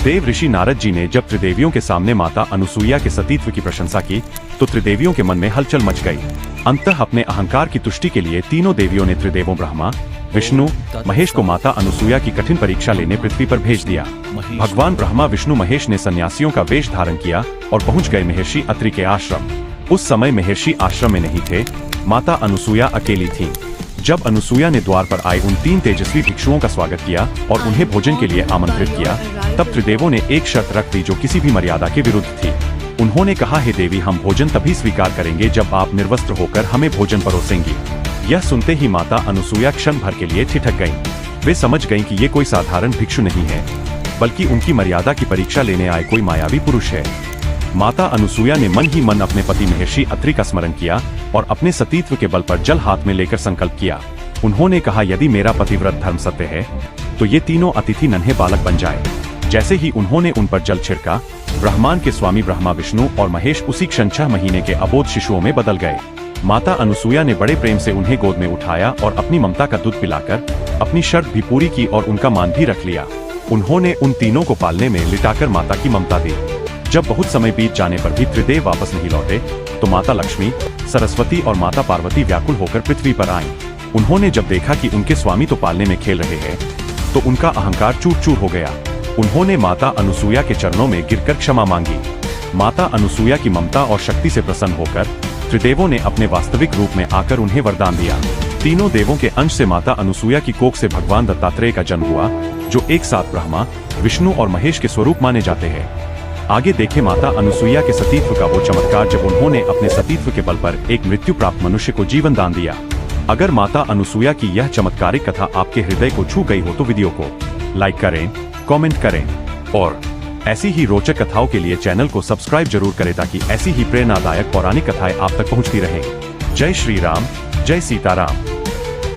देव ऋषि नारद जी ने जब त्रिदेवियों के सामने माता अनुसुईया के सतीत्व की प्रशंसा की तो त्रिदेवियों के मन में हलचल मच गई। अंततः अपने अहंकार की तुष्टि के लिए तीनों देवियों ने त्रिदेवों ब्रह्मा, विष्णु, महेश को माता अनुसुईया की कठिन परीक्षा लेने पृथ्वी पर भेज दिया। भगवान ब्रह्मा, विष्णु, महेश ने सन्यासियों का वेश धारण किया और पहुंच गए महर्षि अत्रि के आश्रम। उस समय महर्षि आश्रम में नहीं थे, माता अनुसुईया अकेली थीं। जब अनुसुईया ने द्वार पर आए उन 3 तेजस्वी भिक्षुओं का स्वागत किया और उन्हें भोजन के लिए आमंत्रित किया, तब त्रिदेवों ने एक शर्त रख दी जो किसी भी मर्यादा के विरुद्ध थी। उन्होंने कहा, हे देवी, हम भोजन तभी स्वीकार करेंगे जब आप निर्वस्त्र होकर हमें भोजन परोसेंगी। यह सुनते ही माता अनुसुईया क्षण भर के लिए ठिठक गईं। वे समझ गईं कि ये कोई साधारण भिक्षु नहीं है, बल्कि उनकी मर्यादा की परीक्षा लेने आए कोई मायावी पुरुष है। माता अनुसुईया ने मन ही मन अपने पति महर्षि अत्रि का स्मरण किया और अपने सतीत्व के बल पर जल हाथ में लेकर संकल्प किया। उन्होंने कहा, यदि मेरा पतिव्रत धर्म सत्य है तो ये तीनों अतिथि नन्हे बालक बन जाए। जैसे ही उन्होंने उन पर जल छिड़का, ब्रह्मांड के स्वामी ब्रह्मा, विष्णु और महेश उसी क्षण 6 महीने के अबोध शिशुओं में बदल गए। माता अनुसुईया ने बड़े प्रेम से उन्हें गोद में उठाया और अपनी ममता का दूध पिलाकर अपनी शर्त भी पूरी की और उनका मान भी रख लिया। उन्होंने उन तीनों को पालने में लिटाकर माता की ममता दी। जब बहुत समय बीत जाने पर भी त्रिदेव वापस नहीं लौटे तो माता लक्ष्मी, सरस्वती और माता पार्वती व्याकुल होकर पृथ्वी पर आईं। उन्होंने जब देखा कि उनके स्वामी तो पालने में खेल रहे हैं, तो उनका अहंकार चूर चूर हो गया। उन्होंने माता अनुसुईया के चरणों में गिरकर क्षमा मांगी। माता अनुसुईया की ममता और शक्ति से प्रसन्न होकर त्रिदेवों ने अपने वास्तविक रूप में आकर उन्हें वरदान दिया। तीनों देवों के अंश से माता अनुसुईया की कोख से भगवान दत्तात्रेय का जन्म हुआ, जो एक साथ ब्रह्मा, विष्णु और महेश के स्वरूप माने जाते हैं। आगे देखें माता अनुसुईया के सतीत्व का वो चमत्कार जब उन्होंने अपने सतीत्व के बल पर एक मृत्यु प्राप्त मनुष्य को जीवन दान दिया। अगर माता अनुसुईया की यह चमत्कारिक कथा आपके हृदय को छू गई हो तो वीडियो को लाइक करें, कमेंट करें और ऐसी ही रोचक कथाओं के लिए चैनल को सब्सक्राइब जरूर करें ताकि ऐसी ही प्रेरणादायक पौराणिक कथाएं आप तक पहुंचती रहें। जय श्री राम, जय सीताराम।